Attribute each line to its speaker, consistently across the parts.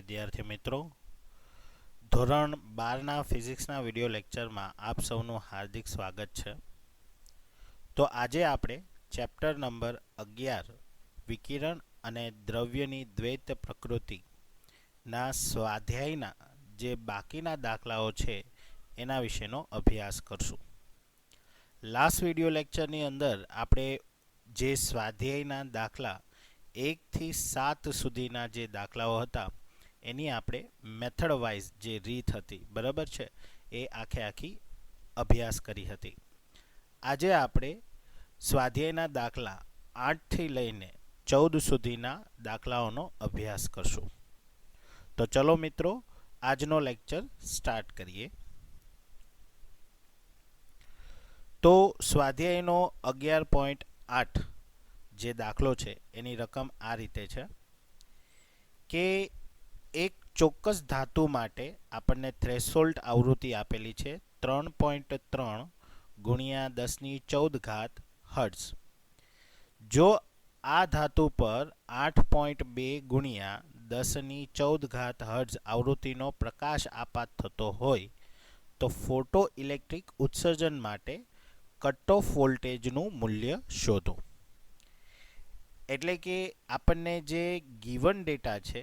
Speaker 1: વિદ્યાર્થી મિત્રો, ધોરણ 12ના ફિઝિક્સના વિડિયો લેક્ચરમાં આપ સૌનું હાર્દિક સ્વાગત છે. તો આજે આપણે ચેપ્ટર નંબર 11 વિકિરણ અને દ્રવ્યની દ્વૈત પ્રકૃતિના સ્વાધ્યાયના જે બાકીના દાખલાઓ છે એના વિશેનો અભ્યાસ કરશું. લાસ્ટ વિડિયો લેક્ચરની અંદર આપણે જે સ્વાધ્યાયના દાખલા 1 થી 7 સુધીના જે દાખલાઓ હતા એની આપણે મેથડ વાઇઝ જે રીત હતી, બરાબર છે, એ આખી અભ્યાસ કરી હતી. આજે આપણે સ્વાધ્યાયના દાખલા 8 થી લઈને 14 સુધીના દાખલાઓનો અભ્યાસ કરશું. તો ચલો મિત્રો, આજનો લેક્ચર સ્ટાર્ટ કરીએ. તો સ્વાધ્યાયનો 11.8 જે દાખલો છે એની રકમ આ રીતે છે કે એક ચોક્કસ ધાતુ માટે આપણને થ્રેશોલ્ડ આવૃત્તિ આપેલી છે 3.3 ગુણ્યા 1014 હર્ટ્ઝ. જો આ ધાતુ પર 8.2 ગુણ્યા 1014 હર્ટ્ઝ આવૃત્તિનો પ્રકાશ આપાત થતો હોય તો ફોટો ઇલેક્ટ્રિક ઉત્સર્જન માટે કટ ઓફ વોલ્ટેજનું મૂલ્ય શોધો. એટલે કે આપણને જે ગિવન ડેટા છે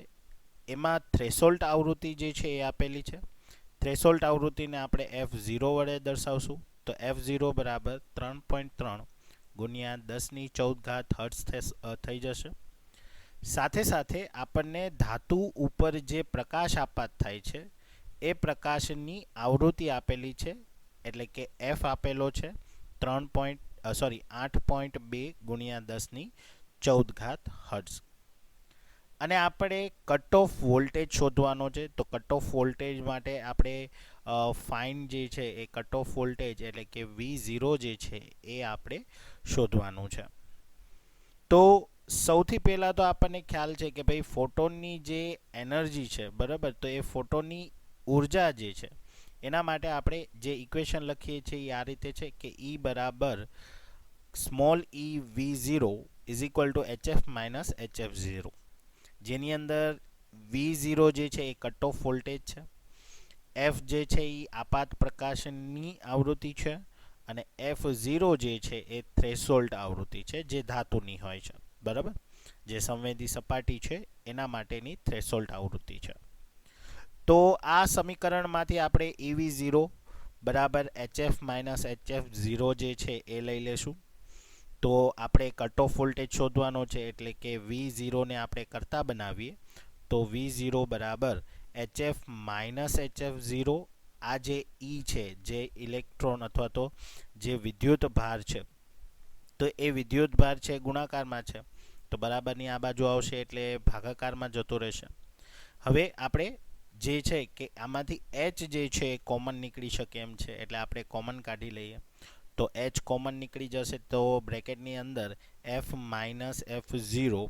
Speaker 1: એમાં થ્રેશોલ્ડ આવૃત્તિ જે છે એ આપેલી છે. થ્રેશોલ્ડ આવૃત્તિને આપણે F0 વડે દર્શાવશું. તો F0 બરાબર 3.3 ગુણ્યા 1014 હર્ટ્ઝ થઈ જશે. સાથે સાથે આપણને ધાતુ ઉપર જે પ્રકાશ આપાત થાય છે એ પ્રકાશની આવૃત્તિ આપેલી છે, એટલે કે F આપેલો છે 8.2 ગુણ્યા 1014 હર્ટ્ઝ. અને આપણે કટ ઓફ વોલ્ટેજ શોધવાનો છે. તો કટ ઓફ વોલ્ટેજ માટે આપણે ફાઇન જે છે એ કટ ઓફ વોલ્ટેજ એટલે કે V0 જે છે એ આપણે શોધવાનું છે. તો સૌથી પહેલાં તો આપણને ખ્યાલ છે કે ભાઈ ફોટોનની જે એનર્જી છે, બરાબર, તો એ ફોટોનની ઉર્જા જે છે એના માટે આપણે જે ઇક્વેશન લખીએ છીએ એ આ રીતે છે કે E બરાબર small e V0 is equal to HF minus HF0, જેની અંદર V0 જે છે એ કટ ઓફ વોલ્ટેજ છે, F જે છે એ આપાત પ્રકાશની આવૃત્તિ છે અને F0 જે છે એ થ્રેશોલ્ડ આવૃત્તિ છે જે ધાતુની હોય છે, બરાબર, જે સંવેદી સપાટી છે એના માટેની થ્રેશોલ્ડ આવૃત્તિ છે. તો આ સમીકરણમાંથી આપણે EV0 બરાબર HF માઇનસ HF0 જે છે એ લઈ લેશું. તો આપણે કટ ઓફ વોલ્ટેજ શોધવાનો છે, એટલે કે V0 ને આપણે કરતા બનાવીએ તો V0 બરાબર HF માઇનસ HF0. આ જે E છે, જે ઇલેક્ટ્રોન અથવા તો જે વિદ્યુત ભાર છે, તો એ વિદ્યુત ભાર છે ગુણાકારમાં છે, તો બરાબરની આ બાજુ આવશે એટલે ભાગાકારમાં જતો રહેશે. હવે આપણે જે છે કે આમાંથી H જે છે એ કોમન નીકળી શકે એમ છે, એટલે આપણે કોમન કાઢી લઈએ. તો H કોમન નીકળી જશે તો બ્રેકેટની અંદર F માઇનસ F0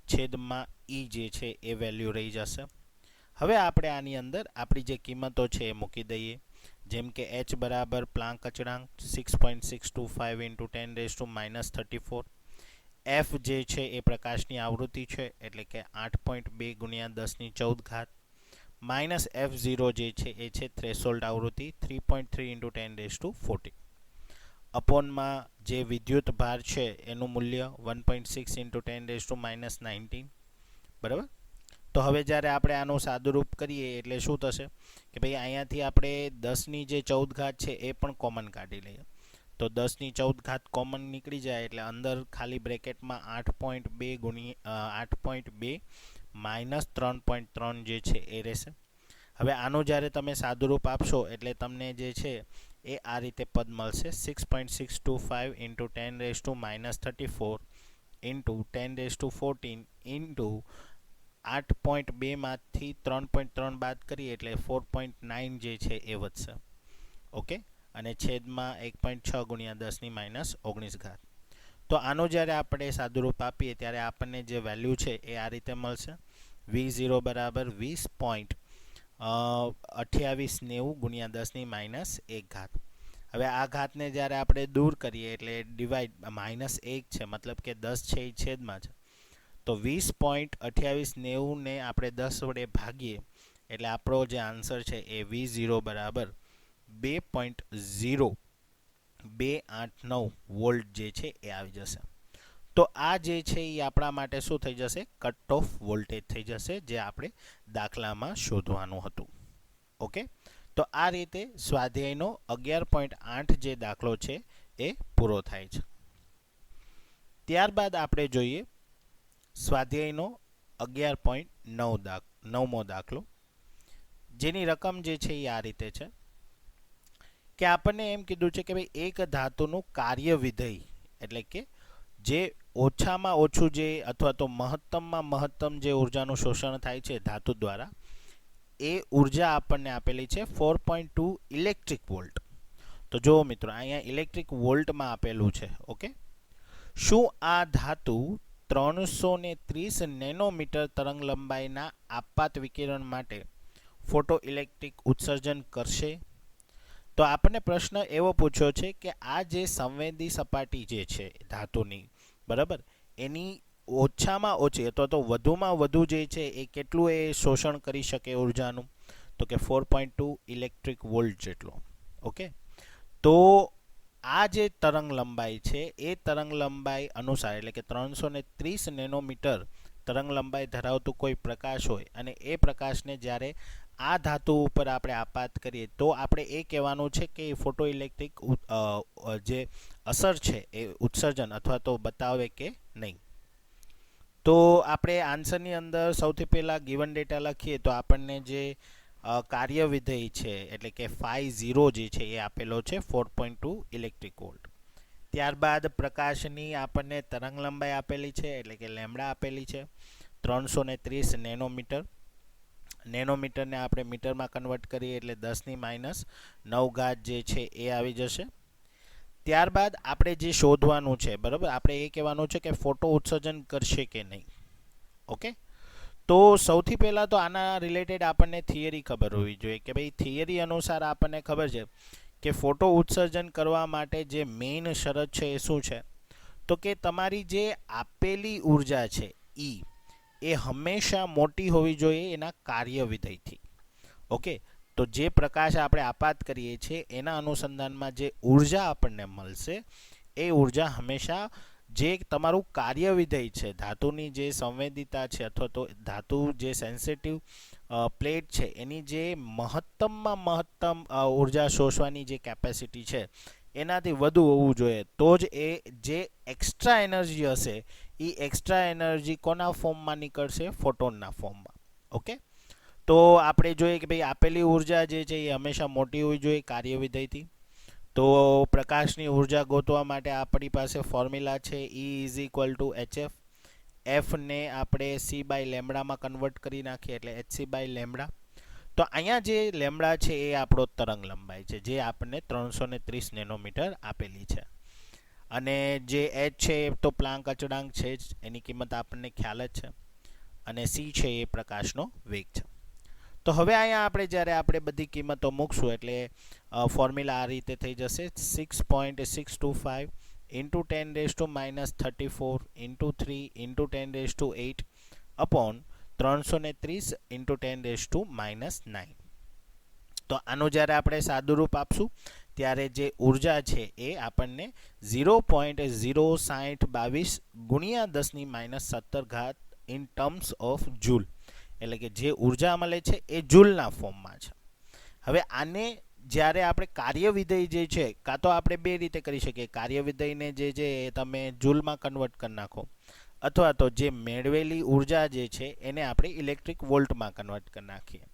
Speaker 1: છેદમાં E જે છે એ વેલ્યુ રહી જશે. હવે આપણે આની અંદર આપણી જે કિંમતો છે એ મૂકી દઈએ, જેમ કે H બરાબર પ્લાન્ક અચળાંક 6.625 × 10⁻⁻34, F જે છે એ પ્રકાશની આવૃત્તિ છે એટલે કે 8.2 ગુણ્યા 1014, માઇનસ F0 જે છે એ છે થ્રેશોલ્ડ આવૃત્તિ 3.3 × 10⁻40, અપોનમાં જે વિદ્યુત ભાર છે એનું મૂલ્ય 1.6 × 10⁻19, બરાબર. તો હવે જ્યારે આપણે આનું સાદુરૂપ કરીએ એટલે શું થશે કે ભાઈ અહીંયાથી આપણે 10ની જે 14 છે એ પણ કોમન કાઢી લઈએ. તો 10ની 14 કોમન નીકળી જાય એટલે અંદર ખાલી બ્રેકેટમાં 8.2 ગુણ્યા 8.2 માઇનસ 3.3 જે છે એ રહેશે. હવે આનું જ્યારે તમે સાદુરૂપ આપશો એટલે તમને જે છે એ આ રીતે પદ મળશે 6.625 × 10⁻34 × 10⁻14 8.2 માંથી 3.3 બાદ કરીએ એટલે 4.9 જે છે એ વધશે. ઓકે, અને છેદમાં 1.6 ગુણ્યા 10⁻19. તો આનું જ્યારે આપણે સાદુરૂપ આપીએ ત્યારે આપણને જે વેલ્યુ છે એ આ રીતે મળશે. V0 બરાબર 20.2890 ગુણ્યા 10⁻1. હવે આ ઘાતને જ્યારે આપણે દૂર કરીએ એટલે ડિવાઈડ -1 છે, મતલબ કે 10 છે એ છેદમાં છે. તો 20.2890 ને આપણે 10 વડે ભાગીએ એટલે આપણો જે આન્સર છે એ V0 બરાબર 2.0289 વોલ્ટ જે છે એ આવી જશે. તો આ જે છે એ આપણા માટે શું થઈ જશે? કટ ઓફ વોલ્ટેજ થઈ જશે, જે આપણે દાખલામાં શોધવાનું હતું. ઓકે, તો આ રીતે સ્વાધ્યાયનો 11.8 જે દાખલો છે એ પૂરો થાય છે. ત્યારબાદ આપણે જોઈએ સ્વાધ્યાયનો 11.9મો દાખલો, જેની રકમ જે છે એ આ રીતે છે કે આપણને એમ કીધું છે કે ભાઈ એક ધાતુનું કાર્ય વિધેય, એટલે કે જે ઓછામાં ઓછું જે અથવા તો મહત્તમમાં મહત્તમ જે ઉર્જાનું શોષણ થાય છે ધાતુ દ્વારા, એ ઉર્જા આપણને આપેલી છે 4.2 ઇલેક્ટ્રિક વોલ્ટ. તો જુઓ મિત્રો, અહીંયા ઇલેક્ટ્રિક વોલ્ટમાં આપેલું છે. ઓકે, શું આ ધાતુ 330 નેનોમીટર તરંગ લંબાઈના આપાત વિકિરણ માટે ફોટો ઇલેક્ટ્રિક ઉત્સર્જન કરશે? તો આપણને પ્રશ્ન એવો પૂછ્યો છે કે આ જે સંવેદી સપાટી જે છે ધાતુની, બરાબર, એની ઓછામાં ઓછી અથવા તો વધુમાં વધુ જે છે એ કેટલું એ શોષણ કરી શકે ઉર્જાનું? તો કે 4.2 ઇલેક્ટ્રિક વોલ્ટ જેટલો. ઓકે, તો આ જે તરંગ લંબાઈ છે એ તરંગ લંબાઈ અનુસાર, એટલે કે 330 નેનોમીટર તરંગ લંબાઈ ધરાવતું કોઈ પ્રકાશ હોય અને એ પ્રકાશને જ્યારે આ ધાતુ ઉપર આપણે આપાત કરીએ તો આપણે એ કહેવાનું છે કે ફોટો ઇલેક્ટ્રિક જે અસર છે એ ઉત્સર્જન અથવા તો બતાવે કે નહીં. તો આપણે આન્સરની અંદર સૌથી પહેલાં ગિવન ડેટા લખીએ તો આપણને જે કાર્ય વિધેય છે એટલે કે φ0 જે છે એ આપેલો છે 4.2 ઇલેક્ટ્રિક વોલ્ટ. ત્યારબાદ પ્રકાશની આપણને તરંગ લંબાઈ આપેલી છે એટલે કે લેમ્ડા આપેલી છે 330 નેનોમીટર. નેનોમીટરને આપણે મીટરમાં કન્વર્ટ કરીએ એટલે 10⁻⁹ જે છે એ આવી જશે. ત્યારબાદ આપણે જે શોધવાનું છે, બરાબર, આપણે એ કહેવાનું છે કે ફોટો ઉત્સર્જન કરશે કે નહીં. ઓકે, તો સૌથી પહેલાં તો આના રિલેટેડ આપણને થિયરી ખબર હોવી જોઈએ કે ભાઈ થિયરી અનુસાર આપણને ખબર છે કે ફોટો ઉત્સર્જન કરવા માટે જે મેઇન શરત છે એ શું છે? તો કે તમારી જે આપેલી ઉર્જા છે એ હંમેશા મોટી હોવી જોઈએ એના કાર્ય વિધેયથી. ઓકે, તો જે પ્રકાશ આપણે આપાત કરીએ છીએ એના અનુસંધાનમાં જે ઉર્જા આપણને મળશે એ ઉર્જા હંમેશા જે તમારું કાર્ય વિધેય છે, ધાતુની જે સંવેદિતા છે અથવા તો ધાતુ જે સેન્સિટિવ પ્લેટ છે એની જે મહત્તમમાં મહત્તમ ઉર્જા શોષવાની જે કેપેસિટી છે એનાથી વધુ હોવું જોઈએ. તો જ એ જે એક્સ્ટ્રા એનર્જી હશે એ એક્સ્ટ્રા એનર્જી કોના ફોર્મમાં નીકળશે? ફોટોનના ફોર્મમાં. ઓકે, તો આપણે જોઈએ કે ભાઈ આપેલી ઉર્જા જે છે એ હંમેશા મોટી હોવી જોઈએ કાર્ય વિધેયથી. તો પ્રકાશની ઉર્જા ગોતવા માટે આપણી પાસે ફોર્મ્યુલા છે E=hf. એફને આપણે c/લેમ્ડામાં કન્વર્ટ કરી નાખીએ એટલે hc/લેમ્ડા. તો અહીંયા જે લેમ્ડા છે એ આપણો તરંગ લંબાઈ છે જે આપણને 330 નેનોમીટર આપેલી છે. અને જે h છે એ તો પ્લાન્ક અચળાંક છે જ, એની કિંમત આપણને ખ્યાલ જ છે. અને c છે એ પ્રકાશનો વેગ છે. તો હવે અહીંયા આપણે જ્યારે આપણે બધી કિંમતો મૂકશું એટલે ફોર્મ્યુલા આ રીતે થઈ જશે 6.625 into 10⁻34 into 3 into 10⁸ upon 330 into 10⁻⁹. તો આનું જ્યારે આપણે સાદુરૂપ આપશું ત્યારે જે ઉર્જા છે એ આપણને 0.0622 ગુણ્યા 10⁻⁻17 ઇન ટર્મ્સ ઓફ જૂલ, એટલે કે જે ઉર્જા મળે છે એ જૂલના ફોર્મમાં છે. હવે આને જ્યારે આપણે કાર્ય વિધેય જે છે, કાં તો આપણે બે રીતે કરી શકીએ, કાર્ય વિધેયને જે છે એ તમે જૂલમાં કન્વર્ટ કરી નાખો, અથવા તો જે મેળવેલી ઉર્જા જે છે એને આપણે ઇલેક્ટ્રિક વોલ્ટમાં કન્વર્ટ કરી નાખીએ.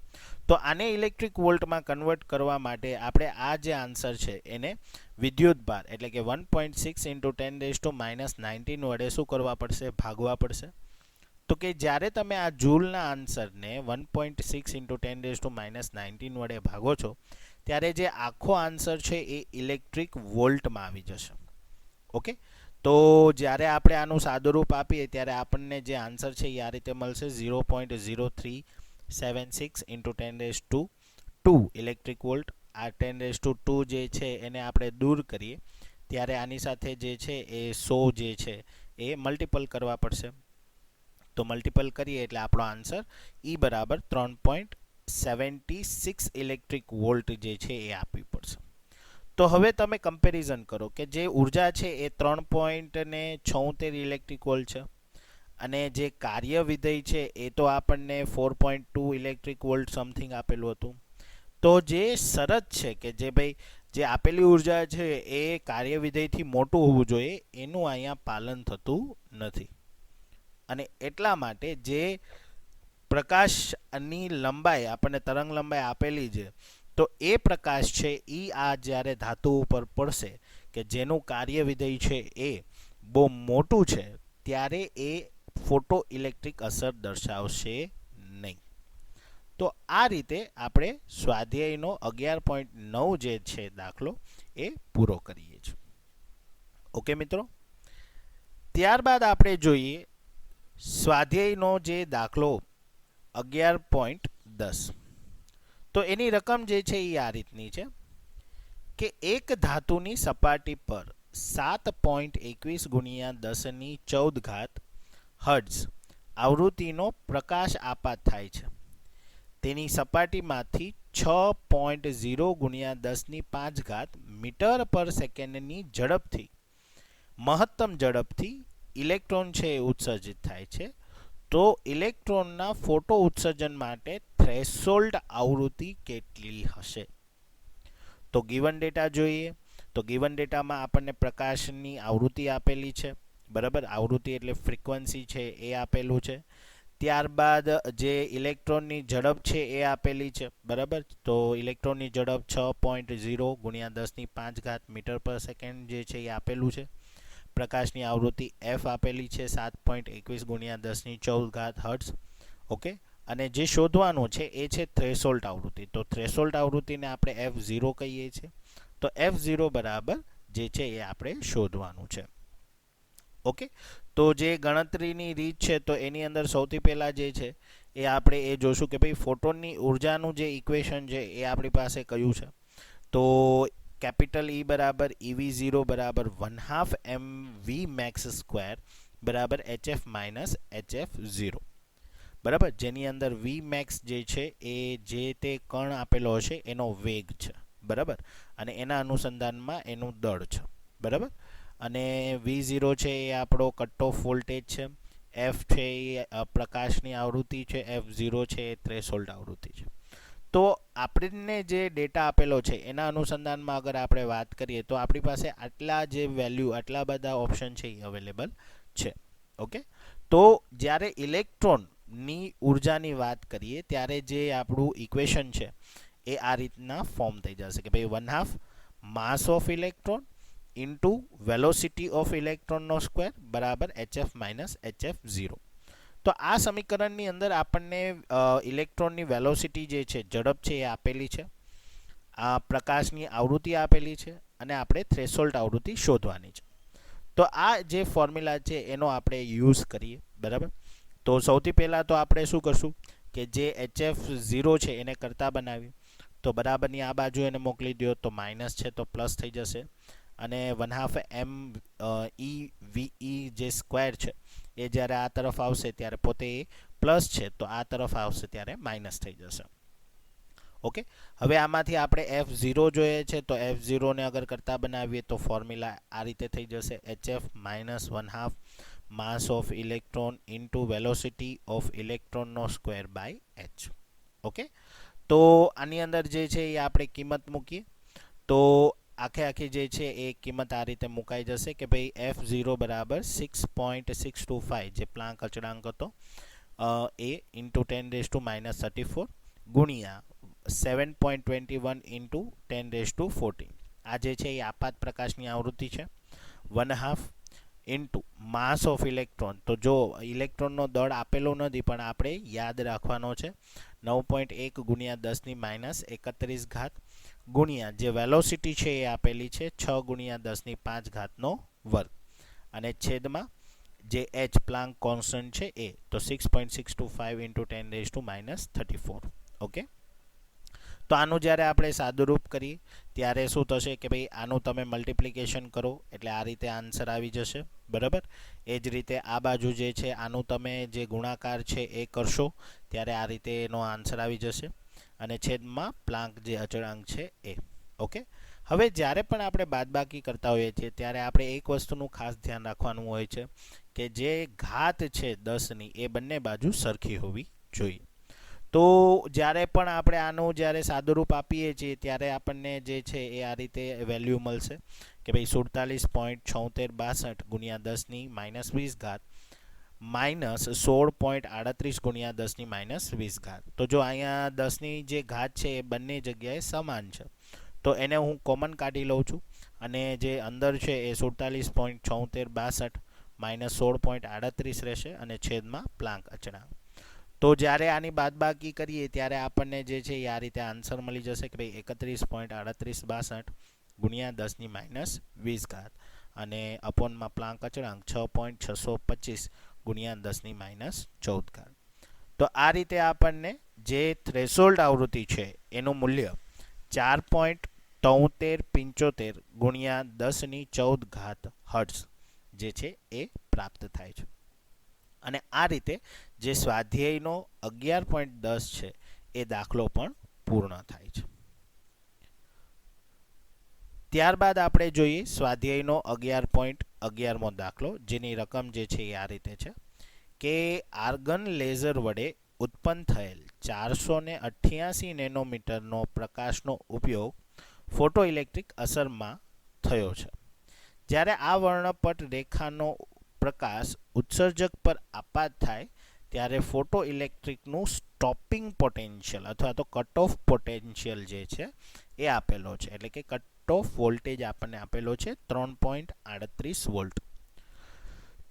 Speaker 1: તો આને ઇલેક્ટ્રિક વોલ્ટમાં કન્વર્ટ કરવા માટે આપણે આ જે આન્સર છે એને વિદ્યુતભાર એટલે કે 1.6 into 10⁻⁹ વડે શું કરવા પડશે? ભાગવા પડશે. તો કે જ્યારે તમે આ જૂલના આન્સરને 1.6 into 10⁻⁹ વડે ભાગો છો ત્યારે જે આખો આન્સર છે એ ઇલેક્ટ્રિક વોલ્ટમાં આવી જશે. ઓકે, તો જ્યારે આપણે આનું સાદુરૂપ આપીએ ત્યારે આપણને જે આન્સર છે એ આ રીતે મળશે 0.0376 into 10⁻² ઇલેક્ટ્રિક વોલ્ટ. આ 10⁻² જે છે એને આપણે દૂર કરીએ ત્યારે આની સાથે જે છે એ 100 જે છે એ મલ્ટિપલ કરવા પડશે. તો મલ્ટિપલ કરીએ એટલે આપણો આન્સર E બરાબર 3.76 ઇલેક્ટ્રિક વોલ્ટ જે છે એ આપવી પડશે. તો હવે તમે કમ્પેરિઝન કરો કે જે ઉર્જા છે એ 3.76 ઇલેક્ટ્રિક વોલ્ટ છે અને જે કાર્ય વિધેય છે એ તો આપણને 4.2 ઇલેક્ટ્રિક વોલ્ટ સમથિંગ આપેલું હતું. તો જે શરત છે કે જે ભાઈ જે આપેલી ઉર્જા છે એ કાર્ય વિધેયથી મોટું હોવું જોઈએ એનું અહીંયા પાલન થતું નથી. અને એટલા માટે જે પ્રકાશની લંબાઈ આપણને તરંગ લંબાઈ આપેલી છે તો એ પ્રકાશ છે એ આ જ્યારે ધાતુ ઉપર પડશે કે જેનું કાર્ય વિધેય છે એ બહુ મોટું છે ત્યારે એ ફોટો ઇલેક્ટ્રિક અસર દર્શાવશે નહીં. તો આ રીતે આપણે સ્વાધ્યાયનો 11.9 જે છે દાખલો એ પૂરો કરીએ છીએ. ઓકે મિત્રો, ત્યારબાદ આપણે જોઈએ સ્વાધ્યાયનો જે દાખલો 11.10. તો એની રકમ જે છે એ આ રીતની છે કે એક ધાતુની સપાટી પર 7.21 ગુણ્યા 10^14 હર્ટ્ઝ આવૃત્તિનો પ્રકાશ આપાત થાય છે. તેની સપાટીમાંથી 6.0 ગુણ્યા 10^5 મીટર પર સેકન્ડની ઝડપથી મહત્તમ ઝડપથી ઇલેક્ટ્રોન છે એ ઉત્સર્જિત થાય છે. તો ઇલેક્ટ્રોનના ફોટો ઉત્સર્જન માટે થ્રેશોલ્ડ આવૃત્તિ કેટલી હશે? તો ગિવન ડેટા જોઈએ. તો ગિવન ડેટામાં આપણને પ્રકાશની આવૃત્તિ આપેલી છે, બરાબર. આવૃત્તિ એટલે ફ્રીક્વન્સી છે એ આપેલું છે. ત્યારબાદ જે ઇલેક્ટ્રોનની ઝડપ છે એ આપેલી છે, બરાબર. તો ઇલેક્ટ્રોનની ઝડપ 6.0 ગુણ્યા 10^5 મીટર પર સેકન્ડ જે છે એ આપેલું છે. પ્રકાશની આવૃત્તિ f આપેલી છે 7.21 ગુણ્યા 10^14 હર્ટ્ઝ. ઓકે, અને જે શોધવાનું છે એ છે થ્રેશોલ્ડ આવૃત્તિ. તો થ્રેશોલ્ડ આવૃત્તિને આપણે f0 કહીએ છીએ. તો f0 બરાબર જે છે એ આપણે શોધવાનું છે. ઓકે, તો જે ગણતરીની રીત છે તો એની અંદર સૌથી પહેલાં જે છે એ આપણે એ જોશું કે ભાઈ ફોટોનની ઉર્જાનું જે ઇક્વેશન છે એ આપણી પાસે કયું છે. તો કેપિટલ E બરાબર EV0 બરાબર 1/2 mv max સ્ક્વેર બરાબર hf માઇનસ hf0, બરાબર. જેની અંદર v max જે છે એ જે તે કણ આપેલો હશે એનો વેગ છે, બરાબર, અને એના અનુસંધાનમાં એનું દળ છે, બરાબર. અને v0 છે એ આપણો કટ ઓફ વોલ્ટેજ છે, f છે એ પ્રકાશની આવૃત્તિ છે, f0 છે એ થ્રેશોલ્ડ આવૃત્તિ છે. તો આપણને જે ડેટા આપેલો છે એના અનુસંધાનમાં અગર આપણે વાત કરીએ તો આપણી પાસે આટલા જે વેલ્યુ, આટલા બધા ઓપ્શન છે એ અવેલેબલ છે. ઓકે, તો જ્યારે ઇલેક્ટ્રોનની ઉર્જાની વાત કરીએ ત્યારે જે આપણું ઇક્વેશન છે એ આ રીતના ફોર્મ થઈ જશે કે ભાઈ 1/2 mass of electron into velocity of ઇલેક્ટ્રોનનો સ્ક્વેર બરાબર hf માઇનસ hf0. તો આ સમીકરણની અંદર આપણને ઇલેક્ટ્રોનની વેલોસિટી જે છે, ઝડપ છે એ આપેલી છે, આ પ્રકાશની આવૃત્તિ આપેલી છે અને આપણે થ્રેશોલ્ડ આવૃત્તિ શોધવાની છે. તો આ જે ફોર્મ્યુલા છે એનો આપણે યુઝ કરીએ, બરાબર. તો સૌથી પહેલાં તો આપણે શું કરશું કે જે hf0 છે એને કરતા બનાવીએ. તો બરાબરની આ બાજુ એને મોકલી દો તો માઇનસ છે તો પ્લસ થઈ જશે. અને 1/2 mve જે સ્ક્વેર છે એ જ્યારે આ તરફ આવશે ત્યારે પોતે એ પ્લસ છે તો આ તરફ આવશે ત્યારે માઇનસ થઈ જશે. ઓકે, હવે આમાંથી આપણે f0 જોઈએ છે તો f0 ને અગર કરતા બનાવીએ તો ફોર્મ્યુલા આ રીતે થઈ જશે hf minus 1/2 mass of electron into velocity of ઇલેક્ટ્રોનનો સ્ક્વેર બાય h. ઓકે, તો આની અંદર જે છે એ આપણે કિંમત મૂકીએ તો આખી જે છે એ કિંમત આ રીતે મુકાઈ જશે કે ભાઈ f0 બરાબર 6.625 જે પ્લાન્ક અચળાંક હતો એ ઇન્ટુ 10⁻34 ગુણ્યા 7.21 ઇન્ટુ 10⁻14. આ જે છે એ આપાત પ્રકાશની આવૃત્તિ છે. 1/2 ઇન્ટુ માસ ઓફ ઇલેક્ટ્રોન. તો જો ઇલેક્ટ્રોનનો દળ આપેલો નથી પણ આપણે યાદ રાખવાનો છે 9.1 ગુણ્યા 10⁻31 ગુણ્યા જે વેલોસિટી છે એ આપેલી છે 6 ગુણ્યા 10⁵ વર્ગ અને છેદમાં જે h પ્લાન્ક કોન્સ્ટન્ટ છે એ તો 6.625 ઇન્ટુ 10⁻34. ઓકે, તો આનું જ્યારે આપણે સાદુરૂપ કરીએ ત્યારે શું થશે કે ભાઈ આનું તમે મલ્ટિપ્લિકેશન કરો એટલે આ રીતે આન્સર આવી જશે, બરાબર. એ જ રીતે આ બાજુ જે છે આનું તમે જે ગુણાકાર છે એ કરશો ત્યારે આ રીતે એનો આન્સર આવી જશે અને છેદમાં પ્લાન્ક જે અચળાંક છે એ. ઓકે. હવે જ્યારે પણ આપણે બાદબાકી કરતા હોઈએ છીએ ત્યારે આપણે એક વસ્તુનું ખાસ ધ્યાન રાખવાનું હોય છે કે જે ઘાત છે 10ની એ બંને બાજુ સરખી હોવી જોઈએ. તો જ્યારે પણ આપણે આનું જ્યારે સાદુરૂપ આપીએ છીએ ત્યારે આપણને જે છે એ આ રીતે વેલ્યુ મળશે કે ભાઈ 47.7662 ગુણ્યા 10ની -20 ઘાત માઇનસ 16.38 ગુણ્યા 10ની -20 ઘાત. તો જો અહીંયા 10ની જે ઘાત છે એ બંને જગ્યાએ સમાન છે તો એને હું કોમન કાઢી લઉં છું અને જે અંદર છે એ 47.7662 માઇનસ 16.38 રહેશે અને છેદમાં પ્લાન્ક અચળાંક. તો જ્યારે આની બાદબાકી કરીએ ત્યારે આપણને જે છે એ આ રીતે આન્સર મળી જશે કે ભાઈ 31.3862 ગુણ્યા 10ની -20 ઘાત અને અપોનમાં પ્લાન્ક અચળાંક 6.625 ગુણ્યા 10ની -14 ઘાત. તો આ રીતે આપણને જે થ્રેશોલ્ડ આવૃત્તિ છે એનું મૂલ્ય 4.7375 ગુણ્યા 10ની 14 ઘાત હર્ટ્ઝ જે છે એ પ્રાપ્ત થાય છે. અને આ રીતે જે સ્વાધ્યાયનો 11.10 છે એ દાખલો પણ પૂર્ણ થાય છે. ત્યારબાદ આપણે જોઈએ સ્વાધ્યાયનો 11.11મો દાખલો, જેની રકમ જે છે એ આ રીતે છે કે આર્ગન લેઝર વડે ઉત્પન્ન થયેલ 488 નેનોમીટરનો પ્રકાશનો ઉપયોગ ફોટોઇલેક્ટ્રિક અસરમાં થયો છે. જ્યારે આ વર્ણપટ રેખાનો પ્રકાશ ઉત્સર્જક પર આપાત થાય ત્યારે ફોટોઇલેક્ટ્રિકનું સ્ટોપિંગ પોટેન્શિયલ અથવા તો કટ ઓફ પોટેન્શિયલ જે છે એ આપેલો છે, એટલે કે કટ ઓફ વોલ્ટેજ આપણને આપેલો છે 3.38 વોલ્ટ.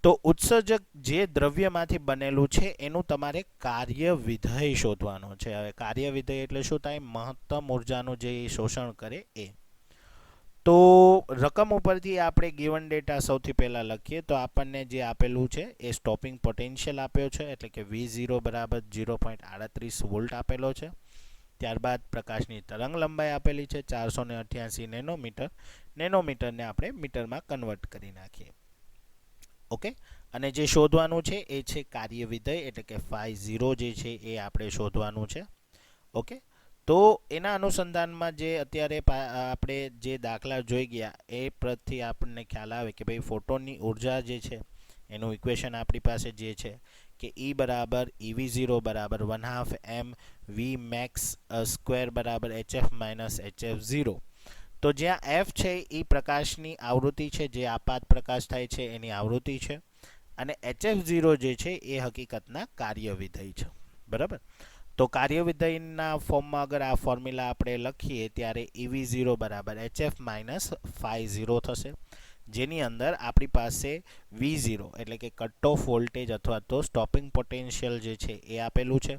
Speaker 1: તો ઉત્સર્જક જે દ્રવ્યમાંથી બનેલું છે એનું તમારે કાર્ય વિધેય શોધવાનો છે. હવે કાર્ય વિધેય એટલે શું થાય? મહત્તમ ઉર્જાનું જે શોષણ કરે એ. તો રકમ ઉપરથી આપણે ગિવન ડેટા સૌથી પહેલાં લખીએ તો આપણને જે આપેલું છે એ સ્ટોપિંગ પોટેન્શિયલ આપ્યો છે એટલે કે V0 બરાબર 0.38 વોલ્ટ આપેલો છે. ત્યારબાદ પ્રકાશની તરંગ લંબાઈ આપેલી છે 488 નેનોમીટર. નેનોમીટરને આપણે મીટરમાં કન્વર્ટ કરી નાખીએ. ઓકે. અને જે શોધવાનું છે એ છે કાર્ય વિધેય એટલે કે φ0 જે છે એ આપણે શોધવાનું છે. ઓકે. તો એના અનુસંધાનમાં જે અત્યારે આપણે જે દાખલા જોઈ ગયા એ પરથી આપણને ખ્યાલ આવે કે ભાઈ ફોટોનની ઉર્જા જે છે એનું ઇક્વેશન આપણી પાસે જે છે કે E બરાબર EV0 બરાબર 1/2 m V max સ્ક્વેર બરાબર HF માઇનસ HF0. તો જ્યાં F છે એ પ્રકાશની આવૃત્તિ છે, જે આપાત પ્રકાશ થાય છે એની આવૃત્તિ છે, અને HF0 જે છે એ હકીકતના કાર્ય વિધેય છે, બરાબર. તો કાર્ય વિધેયના ફોર્મમાં અગર આ ફોર્મ્યુલા આપણે લખીએ ત્યારે EV0 બરાબર HF માઇનસ φ0 થશે, જેની અંદર આપણી પાસે V0 એટલે કે કટ ઓફ વોલ્ટેજ અથવા તો સ્ટોપિંગ પોટેન્શિયલ જે છે એ આપેલું છે.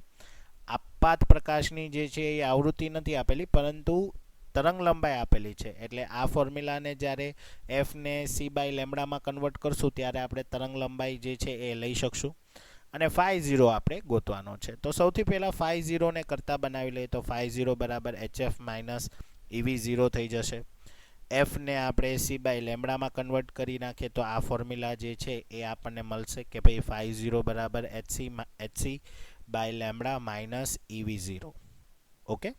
Speaker 1: આપાત પ્રકાશની જે છે એ આવૃત્તિ નથી આપેલી પરંતુ તરંગ લંબાઈ આપેલી છે, એટલે આ ફોર્મ્યુલાને જ્યારે F ને C બાય લેમ્બડામાં કન્વર્ટ કરશું ત્યારે આપણે તરંગ લંબાઈ જે છે એ લઈ શકશું અને φ0 આપણે ગોતવાનો છે. તો સૌથી પહેલાં φ0 ને કરતા બનાવી લઈએ તો φ0 બરાબર HF માઇનસ EV0 થઈ જશે. F ને આપણે C બાય લેમ્બડામાં કન્વર્ટ કરી નાખીએ તો આ ફોર્મ્યુલા જે છે એ આપણને મળશે કે ભાઈ φ0 બરાબર HC by lambda minus EV0. Okay.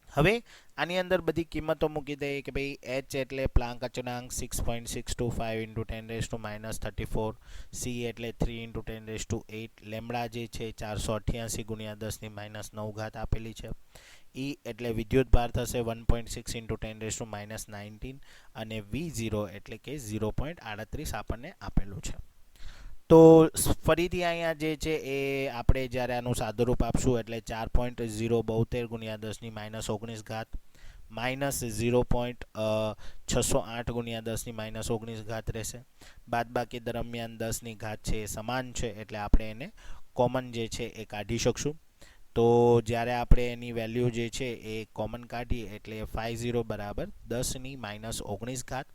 Speaker 1: હવે આની અંદર બધી કિંમતો મૂકી દઈએ કે ભાઈ H એટલે પ્લાન્ક અચળાંક 6.625 × 10⁻34, C એટલે 3 × 10⁸, લેમ્બડા જે છે 488 ગુણ્યા 10ની -9 ઘાત આપેલી છે, E એટલે વિદ્યુત ભાર થશે 1.6 × 10⁻19 અને V0 એટલે કે 0.38 આપણને આપેલું છે. તો ફરીથી અહીંયા જે છે એ આપણે જ્યારે આનું સાદુરૂપ આપશું એટલે 4.072 ગુણ્યા 10ની -19 ઘાત માઇનસ 0.608 ગુણ્યા 10ની -19 ઘાત રહેશે. બાદબાકી દરમિયાન 10ની ઘાત છે એ સમાન છે એટલે આપણે એને કોમન જે છે એ કાઢી શકશું. તો જ્યારે આપણે એની વેલ્યુ જે છે એ કોમન કાઢીએ એટલે φ0 બરાબર 10ની -19 ઘાત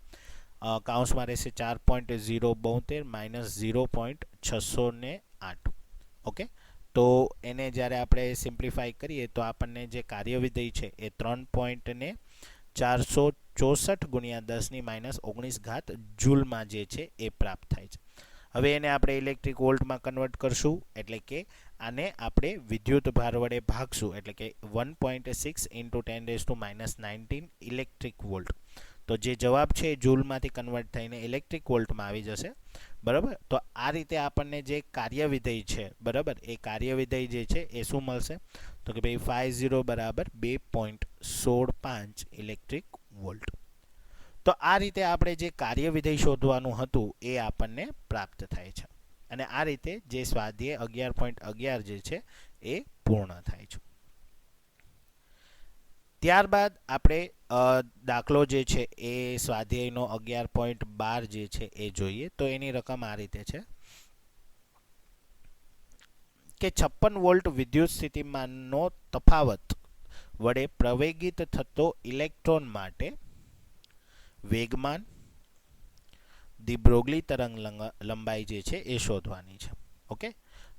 Speaker 1: કાઉન્સમાં રહેશે 4.072 માઇનસ 0.608. ઓકે. તો એને જ્યારે આપણે સિમ્પ્લિફાઈ કરીએ તો આપણને જે કાર્યવિધેય છે એ 3.464 × 10⁻⁻⁻⁹ જૂલમાં જે છે એ પ્રાપ્ત થાય છે. હવે એને આપણે ઇલેક્ટ્રિક વોલ્ટમાં કન્વર્ટ કરશું, એટલે કે આને આપણે વિદ્યુત ભાર વડે ભાગશું, એટલે કે 1.6 × 10⁻⁻19 ઇલેક્ટ્રિક વોલ્ટ. તો જે જવાબ છે એ જૂલમાંથી કન્વર્ટ થઈને ઇલેક્ટ્રિક વોલ્ટમાં આવી જશે. બરાબર. તો આ રીતે આપણને જે કાર્યવિધેય છે, બરાબર, એ કાર્યવિધેય જે છે એ શું મળશે? તો કે ભાઈ 50 બરાબર 2.165 ઇલેક્ટ્રિક વોલ્ટ. તો આ રીતે આપણે જે કાર્યવિધેય શોધવાનું હતું એ આપણને પ્રાપ્ત થાય છે. અને આ રીતે જે સ્વાધ્યાય 11.11 જે છે એ પૂર્ણ થાય છે. ત્યારબાદ આપણે દાખલો જે છે એ સ્વાધ્યાયનો 11.12 જે છે એ જોઈએ. તો એની રકમ આ રીતે છે કે 56 વોલ્ટ વિદ્યુત સ્થિતિમાનનો તફાવત વડે પ્રવેગિત થતો ઇલેક્ટ્રોન માટે વેગમાન દી બ્રોગલી તરંગ લંબાઈ જે છે એ શોધવાની છે. ઓકે.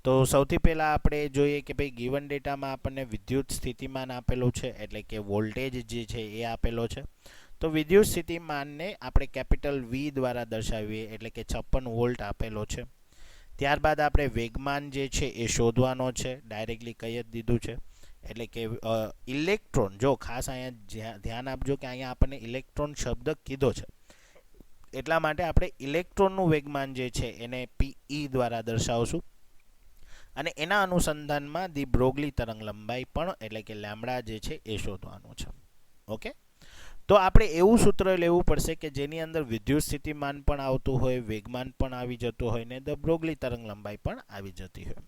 Speaker 1: તો સૌથી પહેલાં આપણે જોઈએ કે ભાઈ ગિવન ડેટામાં આપણને વિદ્યુત સ્થિતિમાન આપેલું છે, એટલે કે વોલ્ટેજ જે છે એ આપેલો છે. તો વિદ્યુત સ્થિતિમાનને આપણે કેપિટલ વી દ્વારા દર્શાવીએ, એટલે કે 56 વોલ્ટ આપેલો છે. ત્યારબાદ આપણે વેગમાન જે છે એ શોધવાનો છે, ડાયરેક્ટલી કહી જ દીધું છે. એટલે કે ઇલેક્ટ્રોન, જો ખાસ અહીંયા ધ્યાન આપજો કે અહીંયા આપણને ઇલેક્ટ્રોન શબ્દ કીધો છે, એટલા માટે આપણે ઇલેક્ટ્રોનનું વેગમાન જે છે એને પીઈ દ્વારા દર્શાવશું. અને એના અનુસંધાનમાં દી બ્રોગલી તરંગ લંબાઈ પણ, એટલે કે લેમ્બડા જે છે એ શોધવાનું છે. ઓકે. તો આપણે એવું સૂત્ર લેવું પડશે કે જેની અંદર વિદ્યુત સ્થિતિમાન પણ આવતું હોય, વેગમાન પણ આવી જતું હોય ને દ બ્રોગલી તરંગ લંબાઈ પણ આવી જતી હોય.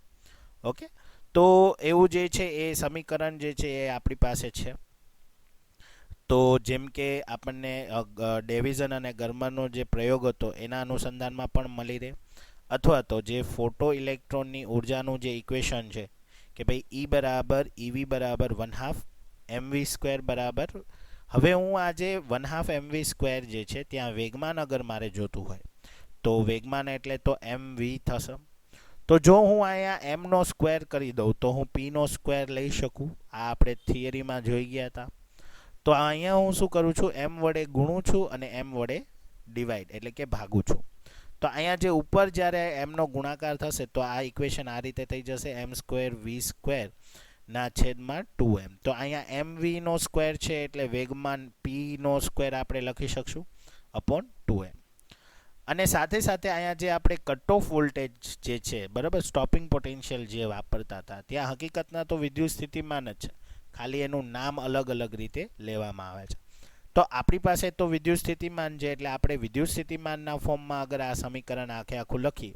Speaker 1: ઓકે. તો એવું જે છે એ સમીકરણ જે છે એ આપણી પાસે છે. તો જેમ કે આપણને ડેવિઝન અને ગર્મરનો જે પ્રયોગ હતો એના અનુસંધાનમાં પણ મળી રહે, અથવા તો જે ફોટો ઇલેક્ટ્રોનની ઉર્જાનું જે ઇક્વેશન છે કે ભાઈ E બરાબર EV બરાબર 1/2 mv² બરાબર, હવે હું આજે 1/2 mv² જે છે ત્યાં વેગમાન અગર મારે જોતું હોય તો વેગમાન એટલે તો mv થશે. તો જો હું અહીંયા m નો સ્ક્વેર કરી દઉં તો હું p નો સ્ક્વેર લઈ શકું. આ આપણે થિયરીમાં જોઈ ગયા હતા. તો અહીંયા હું શું કરું છું, m વડે ગુણું છું અને m વડે ડિવાઈડ, એટલે કે ભાગું છું. તો અહીંયા જે ઉપર જ્યારે mનો ગુણાકાર થશે તો આ ઇક્વેશન આ રીતે થઈ જશે, m² v² ના છેદમાં 2m. તો અહીંયા mv નો સ્ક્વેર છે એટલે વેગમાન p નો સ્ક્વેર આપણે લખી શકશું અપોન 2m. અને સાથે સાથે અહીંયા જે આપણે કટ ઓફ વોલ્ટેજ જે છે, બરાબર, સ્ટોપિંગ પોટેન્શિયલ જે વાપરતા હતા, ત્યાં હકીકતના તો વિદ્યુત સ્થિતિમાન જ છે, ખાલી એનું નામ અલગ અલગ રીતે લેવામાં આવે છે. તો આપણી પાસે તો વિદ્યુત સ્થિતિમાન છે, એટલે આપણે વિદ્યુત સ્થિતિમાનના ફોર્મમાં અગર આ સમીકરણ આખું લખીએ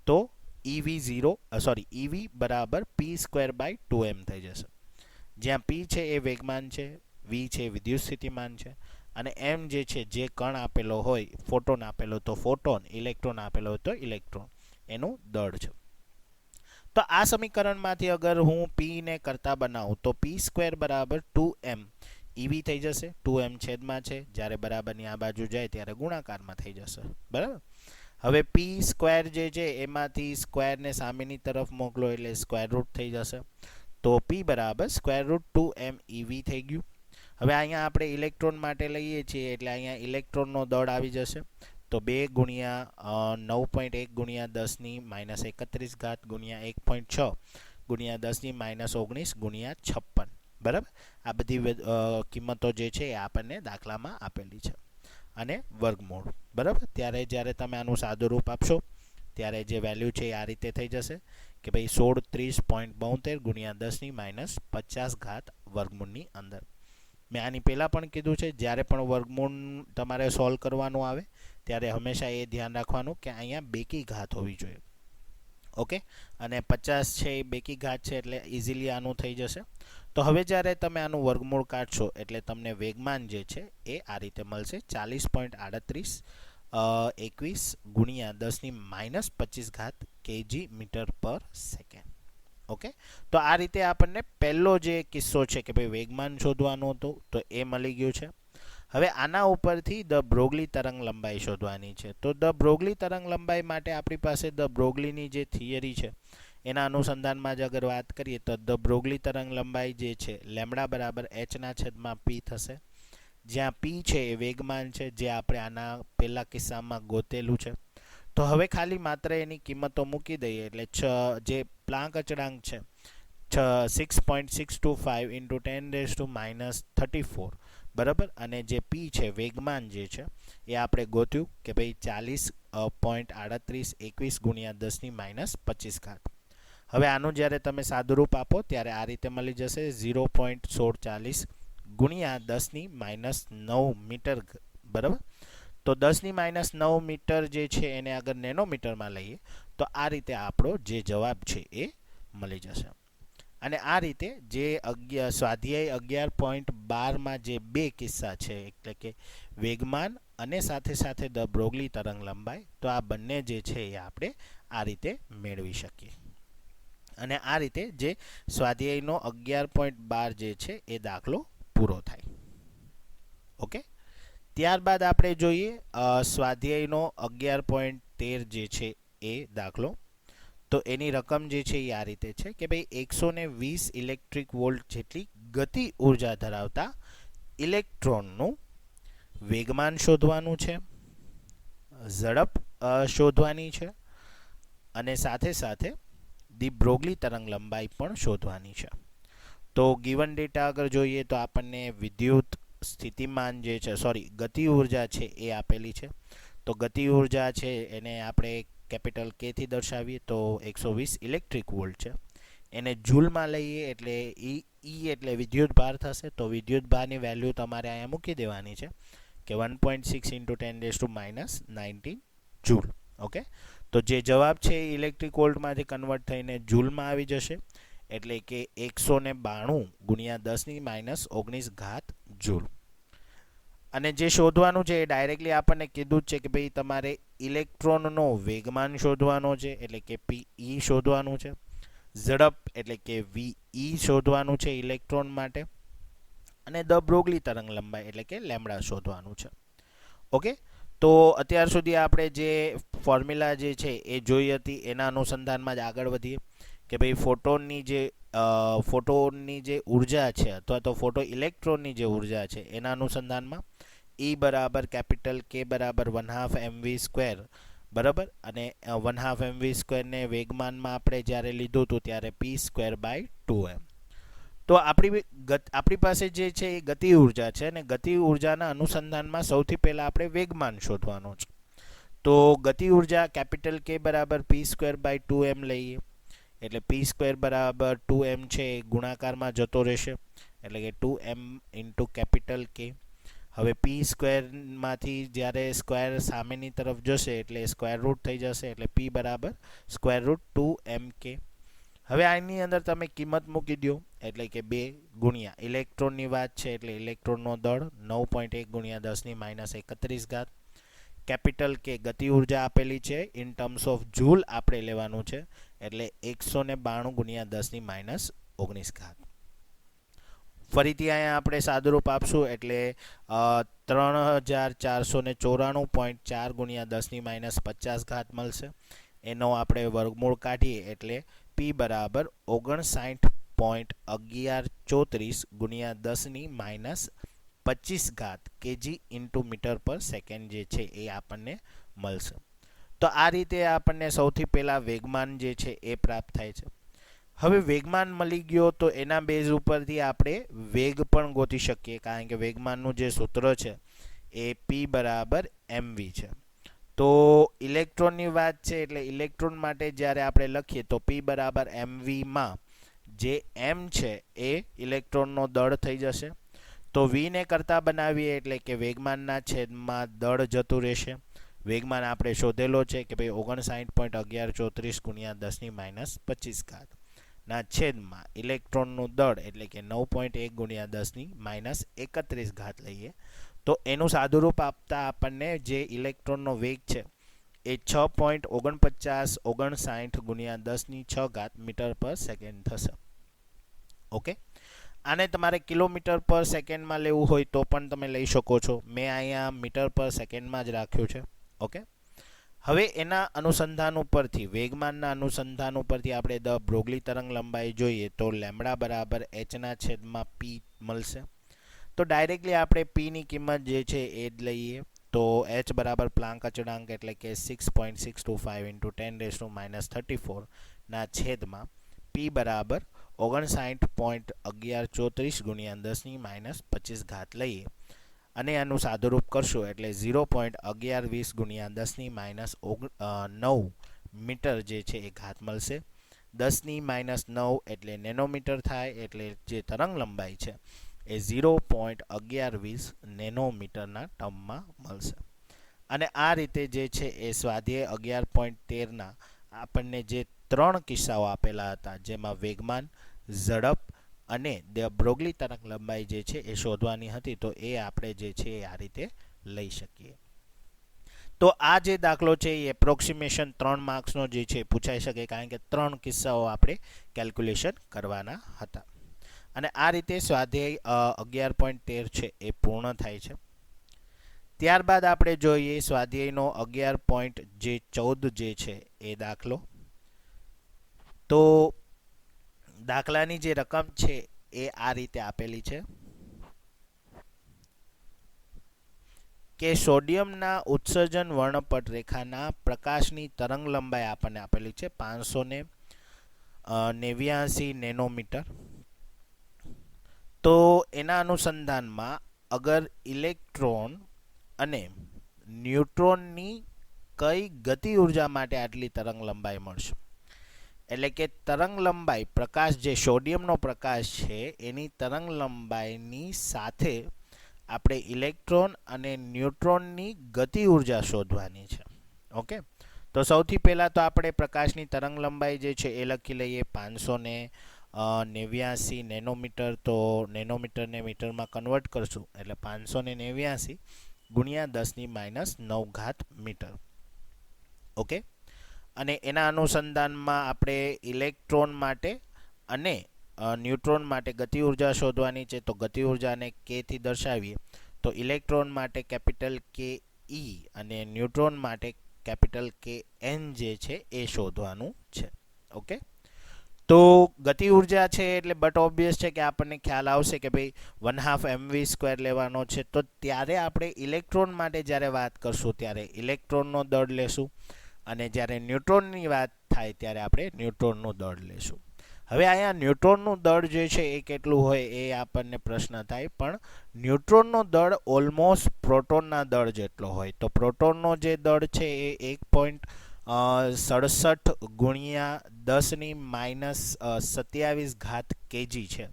Speaker 1: તો EV બરાબર p²/2m થઈ જશે. જ્યાં p છે એ વેગમાન છે, v છે વિદ્યુત સ્થિતિમાન છે, અને m જે છે જે કણ આપેલો હોય, ફોટોન આપેલો તો ફોટોન, ઇલેક્ટ્રોન આપેલો હોય તો ઇલેક્ટ્રોન, એનું દળ છે. તો આ સમીકરણમાંથી અગર હું p ને કરતા બનાવું તો p² બરાબર 2m EV થઈ જશે. 2m છેદમાં છે, જ્યારે બરાબરની આ બાજુ જાય ત્યારે ગુણાકારમાં થઈ જશે. બરાબર. હવે p² જે છે એમાંથી સ્ક્વેરને સામેની તરફ મોકલો એટલે સ્ક્વેર રૂટ થઈ જશે. તો p બરાબર √2m EV થઈ ગયું. હવે અહીંયા આપણે ઇલેક્ટ્રોન માટે લઈએ છીએ એટલે અહીંયા ઇલેક્ટ્રોનનો દળ આવી જશે. તો 2 × 9.1 × 10⁻31 ગુણ્યા 1.6 ગુણ્યા 10⁻19 ગુણ્યા 56. બરાબર. આ બધી કિંમતો જે છે એ આપણને દાખલામાં આપેલી છે. અને વર્ગમૂળ. બરાબર. ત્યારે જ્યારે તમે આનું સાદું રૂપ આપશો ત્યારે જે વેલ્યુ છે એ આ રીતે થઈ જશે કે ભાઈ 1630.72 ગુણ્યા 10⁻50 વર્ગમૂળની અંદર. મેં આની પહેલાં પણ કીધું છે, જ્યારે પણ વર્ગમૂળ તમારે સોલ્વ કરવાનું આવે ત્યારે હંમેશા એ ધ્યાન રાખવાનું કે અહીંયા બેકી ઘાત હોવી જોઈએ. ઓકે. અને 50 છે એ બેકી ઘાત છે એટલે ઇઝીલી આનું થઈ જશે. તો હવે જ્યારે તમે આનું વર્ગમૂળ કાઢશો એટલે તમને વેગમાન જે છે એ આ રીતે મળશે, 40.3821 ગુણ્યા 10⁻25 kg/s. ઓકે. તો આ રીતે આપણને પહેલો જે કિસ્સો છે કે ભાઈ વેગમાન શોધવાનું હતું તો એ મળી ગયું છે. હવે આના ઉપરથી દ બ્રોગલી તરંગ લંબાઈ શોધવાની છે. તો દ બ્રોગલી તરંગ લંબાઈ માટે આપણી પાસે દ બ્રોગલીની જે થિયરી છે એના અનુસંધાનમાં જ અગર વાત કરીએ તો ધ બ્રોગલી તરંગ લંબાઈ જે છે લેમડા બરાબર એચના છેદમાં પી થશે, જ્યાં પી છે એ વેગમાન છે, જે આપણે આના પહેલા કિસ્સામાં ગોતેલું છે. તો હવે ખાલી માત્ર એની કિંમતો મૂકી દઈએ એટલે જે પ્લાન્ક અચળાંક છે 6.625 ઇન્ટુ 10⁻⁻34 બરાબર, અને જે પી છે વેગમાન જે છે એ આપણે ગોત્યું કે ભાઈ 40.3821 ગુણ્યા 10⁻25. હવે આનું જ્યારે તમે સાદુરૂપ આપો ત્યારે આ રીતે મળી જશે 0.1640 ગુણ્યા 10⁻9 મીટર બરાબર. તો 10⁻9 મીટર જે છે એને અગર નેનોમીટરમાં લઈએ તો આ રીતે આપણો જે જવાબ છે એ મળી જશે. અને આ રીતે જે સ્વાધ્યાય 11.12માં જે બે કિસ્સા છે એટલે કે વેગમાન અને સાથે સાથે ધ બ્રોગલી તરંગ લંબાઈ, તો આ બંને જે છે એ આપણે આ રીતે મેળવી શકીએ. અને આ રીતે જે સ્વાધ્યાયનો 11.12 જે છે એ દાખલો પૂરો થાય. ઓકે, ત્યારબાદ આપણે જોઈએ સ્વાધ્યાયનો 11.13 જે છે એ દાખલો. તો એની રકમ જે છે એ આ રીતે છે કે ભાઈ 120 ઇલેક્ટ્રિક વોલ્ટ જેટલી ગતિ ઉર્જા ધરાવતા ઇલેક્ટ્રોનનું વેગમાન શોધવાનું છે, ઝડપ શોધવાની છે, અને સાથે સાથે ધી બ્રોગલી તરંગ લંબાઈ પણ શોધવાની છે. તો ગિવન ડેટા અગર જોઈએ તો આપણને વિદ્યુત સ્થિતિમાન જે છે ગતિ ઉર્જા છે એ આપેલી છે. તો ગતિ ઉર્જા છે એને આપણે કેપિટલ કે થી દર્શાવીએ તો 120 ઇલેક્ટ્રિક વોલ્ટ છે. એને જૂલમાં લઈએ એટલે ઈ એટલે વિદ્યુત ભાર થશે. તો વિદ્યુત ભારની વેલ્યુ તમારે અહીંયા મૂકી દેવાની છે કે 1.6 ઇન્ટુ 10⁻⁹ જૂલ. ઓકે, તો જે જવાબ છે એ ઇલેક્ટ્રિક વોલ્ટમાંથી કન્વર્ટ થઈને જૂલમાં આવી જશે, એટલે કે 192 ગુણ્યા 10⁻⁹ જૂલ. અને જે શોધવાનું છે એ ડાયરેક્ટલી આપણને કીધું જ છે કે ભાઈ તમારે ઇલેક્ટ્રોનનો વેગમાન શોધવાનો છે એટલે કે પી શોધવાનું છે, ઝડપ એટલે કે વી શોધવાનું છે ઇલેક્ટ્રોન માટે, અને ધ બ્રોગલી તરંગ લંબાઈ એટલે કે લેમ્બડા શોધવાનું છે. ઓકે, તો અત્યાર સુધી આપણે જે ફોર્મ્યુલા જે છે એ જોઈ હતી એના અનુસંધાનમાં જ આગળ વધીએ કે ભાઈ ફોટોનની જે ઉર્જા છે અથવા તો ફોટો ઇલેક્ટ્રોનની જે ઉર્જા છે એના અનુસંધાનમાં E બરાબર કેપિટલ K બરાબર 1/2 mv² બરાબર, અને 1/2 mv² ને વેગમાનમાં આપણે જ્યારે લીધું હતું ત્યારે p²/2m. તો આપણી પાસે જે છે એ ગતિ ઉર્જા છે, અને ગતિ ઉર્જાના અનુસંધાનમાં સૌથી પહેલાં આપણે વેગમાન શોધવાનો છે. તો ગતિ ઉર્જા કેપિટલ K બરાબર p²/2m લઈએ એટલે p² બરાબર 2m છે એ ગુણાકારમાં જતો રહેશે એટલે કે 2m ઇન્ટુ કેપિટલ K. હવે p² માંથી જ્યારે સ્ક્વેર સામેની તરફ જશે એટલે સ્ક્વેર રૂટ થઈ જશે એટલે p બરાબર √2mk. હવે આની અંદર તમે કિંમત મૂકી દો એટલે કે 2 ગુણ્યા ઇલેક્ટ્રોનની વાત છે એટલે ઇલેક્ટ્રોનનો દળ 9.1 ગુણ્યા 10⁻31. કેપિટલ કે ગતિ ઉર્જા આપેલી છે ઇન ટર્મ્સ ઓફ જૂલ આપણે લેવાનું છે એટલે 192 ગુણ્યા 10⁻19. ફરીથી અહીંયા આપણે સાદુરૂપ આપશું એટલે 3494.4 ગુણ્યા 10⁻50 મળશે. એનો આપણે વર્ગમૂળ કાઢીએ એટલે p બરાબર 59.1134 ગુણ્યા 10⁻25 kg ઇન્ટુ મીટર પર સેકન્ડ જે છે એ આપણને મળશે. તો આ રીતે આપણને સૌથી પહેલાં વેગમાન જે છે એ પ્રાપ્ત થાય છે. હવે વેગમાન મળી ગયો તો એના બેઝ ઉપરથી આપણે વેગ પણ ગોતી શકીએ, કારણ કે વેગમાનનું જે સૂત્ર છે એ p બરાબર mv છે. તો ઇલેક્ટ્રોનની વાત છે એટલે ઇલેક્ટ્રોન માટે જ્યારે આપણે લખીએ તો p બરાબર mvમાં જે m છે એ ઇલેક્ટ્રોનનો દળ થઈ જશે. તો v ને કરતા બનાવીએ એટલે કે વેગમાનના છેદમાં દળ જતું રહેશે. વેગમાન આપણે શોધેલો છે કે ભાઈ 59.1134 ગુણ્યા 10⁻25 ના છેદમાં ઇલેક્ટ્રોનનું દળ એટલે કે 9.1 ગુણ્યા 10⁻31 લઈએ તો એનું સાદુરૂપ આપતા આપણને જે ઇલેક્ટ્રોનનો વેગ છે એ 6.4959 ગુણ્યા 10⁶ મીટર પર સેકન્ડ થશે. ઓકે, આને તમારે કિલોમીટર પર સેકન્ડમાં લેવું હોય તો પણ તમે લઈ શકો છો. મેં અહીંયા મીટર પર સેકન્ડમાં જ રાખ્યું છે. ઓકે, હવે એના અનુસંધાન ઉપરથી વેગમાનના અનુસંધાન ઉપરથી આપણે ધ બ્રોગલી તરંગ લંબાઈ જોઈએ તો લેમ્બડા બરાબર એચના છેદમાં પી મળશે. તો ડાયરેક્ટલી આપણે પીની કિંમત જે છે એ જ લઈએ. તો એચ બરાબર પ્લાન્ક અચળાંક એટલે કે 6.625 ઇન્ટુ 10⁻34 ના છેદમાં પી બરાબર 59.1134 ગુણ્યા 10⁻25 લઈએ અને આનું સાદુરૂપ કરશો એટલે 0.1120 ગુણ્યા 10⁻9 મીટર જે છે એ ઘાત મળશે. 10⁻9 એટલે નેનોમીટર થાય, એટલે જે તરંગ લંબાઈ છે એ 0.1120 નેનોમીટરના ટર્મમાં મળશે. અને આ રીતે જે છે એ સ્વાધ્યાય 11.13ના આપણને જે 3 કિસ્સાઓ આપેલા હતા, જેમાં વેગમાન, ઝડપ અને ધ બ્રોગલી તરંગ લંબાઈ જે છે એ શોધવાની હતી, તો એ આપણે જે છે એ આ રીતે લઈ શકીએ. તો આ જે દાખલો છે એ એપ્રોક્સિમેશન 3 માર્ક્સનો જે છે પૂછાઈ શકે, કારણ કે 3 કિસ્સાઓ આપણે કેલ્ક્યુલેશન કરવાના હતા. અને આ રીતે સ્વાધ્યાય 11.13 છે એ પૂર્ણ થાય છે. ત્યારબાદ આપણે જોઈએ સ્વાધ્યાયનો 11.14 જે છે એ દાખલો. તો દાખલાની જે રકમ છે એ આ રીતે આપેલી છે કે સોડિયમના ઉત્સર્જન વર્ણપટ રેખાના પ્રકાશની તરંગ લંબાઈ આપણને આપેલી છે 589 નેનોમીટર. તો એના અનુસંધાનમાં અગર ઇલેક્ટ્રોન અને ન્યુટ્રોનની કઈ ગતિ ઉર્જા માટે આટલી તરંગ લંબાઈ મળશે, એટલે કે તરંગ લંબાઈ પ્રકાશ જે સોડિયમનો પ્રકાશ છે એની તરંગ લંબાઈની સાથે આપણે ઇલેક્ટ્રોન અને ન્યુટ્રોનની ગતિ ઉર્જા શોધવાની છે. ઓકે, તો સૌથી પહેલાં તો આપણે પ્રકાશની તરંગ લંબાઈ જે છે એ લખી લઈએ 589 નેનોમીટર. તો નેનોમીટરને મીટરમાં કન્વર્ટ કરશું એટલે 589 ગુણ્યા 10⁻9 મીટર. ઓકે, અને એના અનુસંધાનમાં આપણે ઇલેક્ટ્રોન માટે અને ન્યુટ્રોન માટે ગતિ ઉર્જા શોધવાની છે. તો ગતિ ઉર્જાને કે થી દર્શાવીએ તો ઇલેક્ટ્રોન માટે કેપિટલ કે ઈ અને ન્યુટ્રોન માટે કેપિટલ કે એન જે છે એ શોધવાનું છે. ઓકે, તો ગતિ ઉર્જા છે એટલે બટ ઓબ્વિયસ છે કે આપણને ખ્યાલ આવશે કે ભાઈ 1/2 mv² લેવાનો છે. તો ત્યારે આપણે ઇલેક્ટ્રોન માટે જ્યારે વાત કરશું ત્યારે ઇલેક્ટ્રોનનો દળ લેશું, અને જ્યારે ન્યુટ્રોનની વાત થાય ત્યારે આપણે ન્યુટ્રોનનું દળ લેશું. હવે અહીંયા ન્યુટ્રોનનું દળ જે છે એ કેટલું હોય એ આપણને પ્રશ્ન થાય, પણ ન્યુટ્રોનનો દળ ઓલમોસ્ટ પ્રોટોનના દળ જેટલો હોય. તો પ્રોટોનનો જે દળ છે એ 1.67 ગુણ્યા 10⁻27 kg છે.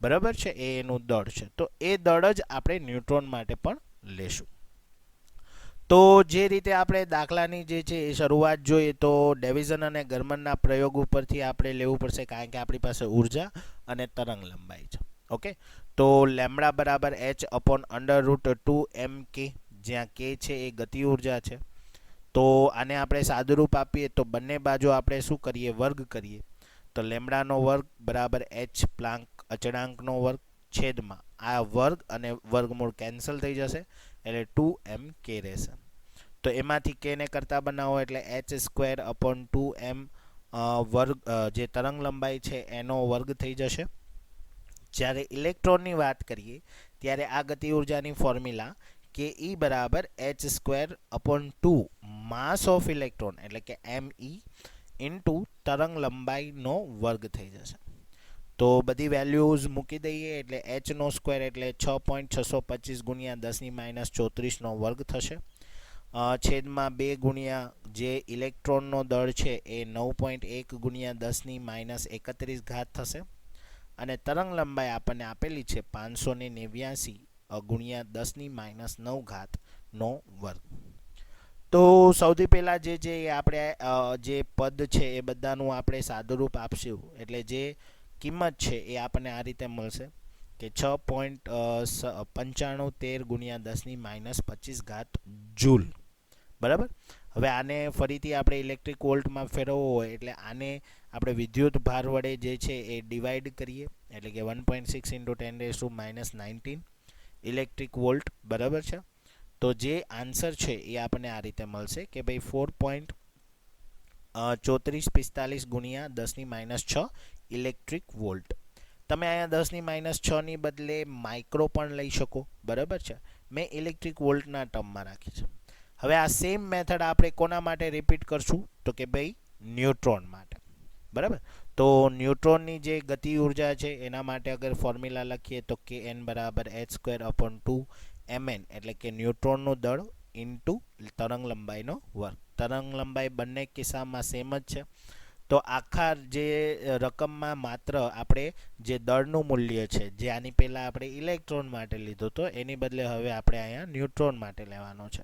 Speaker 1: બરાબર છે, એ એનું દળ છે. તો એ દળ જ આપણે ન્યુટ્રોન માટે પણ લેશું. તો જે રીતે આપણે દાખલાની જે છે એ શરૂઆત જોઈએ તો ડેવિઝન અને ગરમનના પ્રયોગ ઉપરથી આપણે લેવું પડશે, કારણ કે આપણી પાસે ઉર્જા અને તરંગ લંબાઈ છે. ઓકે, તો લેમ્બડા બરાબર h/√2mk, જ્યાં કે છે એ ગતિ ઉર્જા છે. તો આને આપણે સાદુરૂપ આપીએ તો બંને બાજુ આપણે શું કરીએ, વર્ગ કરીએ. તો લેમ્બડાનો વર્ગ બરાબર h પ્લાન્ક અચળાંકનો વર્ગ છેદમાં આ વર્ગ અને વર્ગમૂળ કેન્સલ થઈ જશે એટલે 2mk રહેશે. તો એમાંથી k ને કરતા બનાવો એટલે h²/2m વર્ગ જે તરંગ લંબાઈ છે એનો વર્ગ થઈ જશે. જ્યારે ઇલેક્ટ્રોનની વાત કરીએ ત્યારે આ ગતિ ઉર્જાની ફોર્મ્યુલા કે E બરાબર h²/2 માસ ઓફ ઇલેક્ટ્રોન એટલે કે me ઇન્ટુ તરંગ લંબાઈનો વર્ગ થઈ જશે. તો બધી વેલ્યુઝ મૂકી દઈએ એટલે h² એટલે 6.625 ગુણ્યા 10⁻34 વર્ગ થશે. છેદમાં 2 ગુણ્યા જે ઇલેક્ટ્રોનનો દળ છે એ 9.1 ગુણ્યા 10⁻31 થશે. અને તરંગ લંબાઈ આપણને આપેલી છે 589 ગુણ્યા 10⁻9 નો વર્ગ. તો સૌથી પહેલાં જે છે એ આપણે જે પદ છે એ બધાનું આપણે સાદુરૂપ આપશું એટલે જે કિંમત છે એ આપણને આ રીતે મળશે કે 6.9513 ગુણ્યા 10⁻25 જૂલ. બરાબર, હવે આને ફરીથી આપણે ઇલેક્ટ્રિક વોલ્ટમાં ફેરવવો હોય એટલે આને આપણે વિદ્યુત ભાર વડે જે છે એ ડિવાઈડ કરીએ એટલે કે 1.6 × 10⁻19 ઇલેક્ટ્રિક વોલ્ટ. બરાબર છે, તો જે આન્સર છે એ આપણને આ રીતે મળશે કે ભાઈ 4.3445 ગુણ્યા 10⁻6 ઇલેક્ટ્રિક વોલ્ટ. તમે અહીંયા 10⁻6 ની બદલે માઇક્રો પણ લઈ શકો, બરાબર છે. મેં ઇલેક્ટ્રિક વોલ્ટના ટર્મમાં રાખી છે. હવે આ સેમ મેથડ આપણે કોના માટે રિપીટ કરશું? તો કે ભાઈ ન્યુટ્રોન માટે, બરાબર. તો ન્યુટ્રોનની જે ગતિ ઉર્જા છે એના માટે અગર ફોર્મ્યુલા લખીએ તો kn બરાબર h²/2 mn, એટલે કે ન્યુટ્રોનનું દળ ઇન્ટુ તરંગ લંબાઈનો વર્ગ. તરંગ લંબાઈ બંને કિસ્સામાં સેમ જ છે. તો આખા જે રકમમાં માત્ર આપણે જે દળનું મૂલ્ય છે, જે આની પહેલાં આપણે ઇલેક્ટ્રોન માટે લીધો હતો, એની બદલે હવે આપણે અહીંયા ન્યુટ્રોન માટે લેવાનો છે.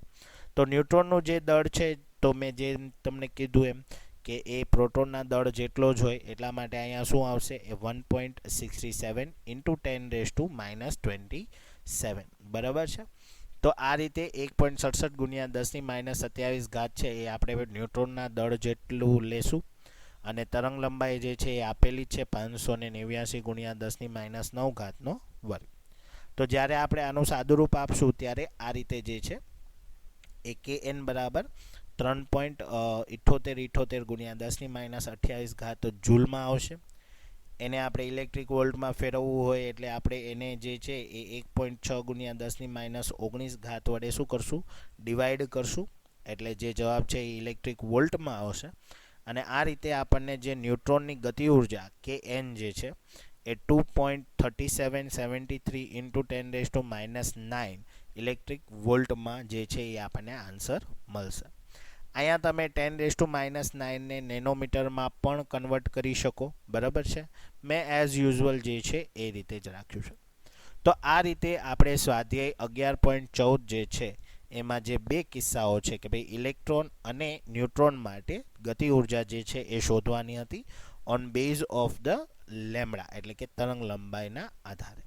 Speaker 1: તો ન્યુટ્રોનનું જે દળ છે, તો મેં જે તમને કીધું એમ કે એ પ્રોટોનના દળ જેટલો જ હોય, એટલા માટે અહીંયા શું આવશે? એ 1.637 × 10⁻27, બરાબર છે. તો આ રીતે 1.67 ગુણ્યા 10⁻27 છે એ આપણે ન્યુટ્રોનના દળ જેટલું લેશું. અને તરંગ લંબાઈ જે છે એ આપેલી છે 589 ગુણ્યા 10⁻9 વર્ગ. તો જ્યારે આપણે આનું સાદુરૂપ આપશું ત્યારે આ રીતે જે છે એ kn બરાબર 3.7878 ગુણ્યા 10⁻28 જૂલમાં આવશે. એને આપણે ઇલેક્ટ્રિક વોલ્ટમાં ફેરવવું હોય એટલે આપણે એને જે છે એ 1.6 ગુણ્યા 10⁻19 વડે શું કરશું? ડિવાઈડ કરશું. એટલે જે જવાબ છે એ ઇલેક્ટ્રિક વોલ્ટમાં આવશે. અને આ રીતે આપણને જે ન્યુટ્રોનની ગતિ ઉર્જા kn જે છે એ 2.3773 × 10⁻9 ઇલેક્ટ્રિક વોલ્ટમાં જે છે એ આપણને આન્સર મળશે. અહીંયા તમે 10⁻9 ને નેનોમીટરમાં પણ કન્વર્ટ કરી શકો, બરાબર છે. મેં એઝ યુઝ્યુઅલ જે છે એ રીતે જ રાખ્યું છે. તો આ રીતે આપણે સ્વાધ્યાય 11.14 જે છે એમાં જે બે કિસ્સાઓ છે કે ભાઈ ઇલેક્ટ્રોન અને ન્યુટ્રોન માટે ગતિ ઉર્જા જે છે એ શોધવાની હતી on base of the lambda, એટલે કે તરંગ લંબાઈના આધારે,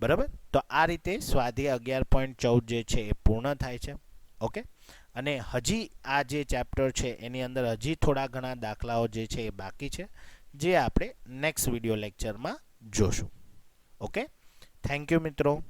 Speaker 1: બરાબર. તો આ રીતે સ્વાધ્યાય 11.14 જે છે એ પૂર્ણ થાય છે. ઓકે. અને હજી આ જે ચેપ્ટર છે એની અંદર હજી થોડા ઘણા દાખલાઓ જે છે એ બાકી છે, જે આપણે નેક્સ્ટ વિડીયો લેક્ચરમાં જોશું. ઓકે. થેન્ક યુ મિત્રો.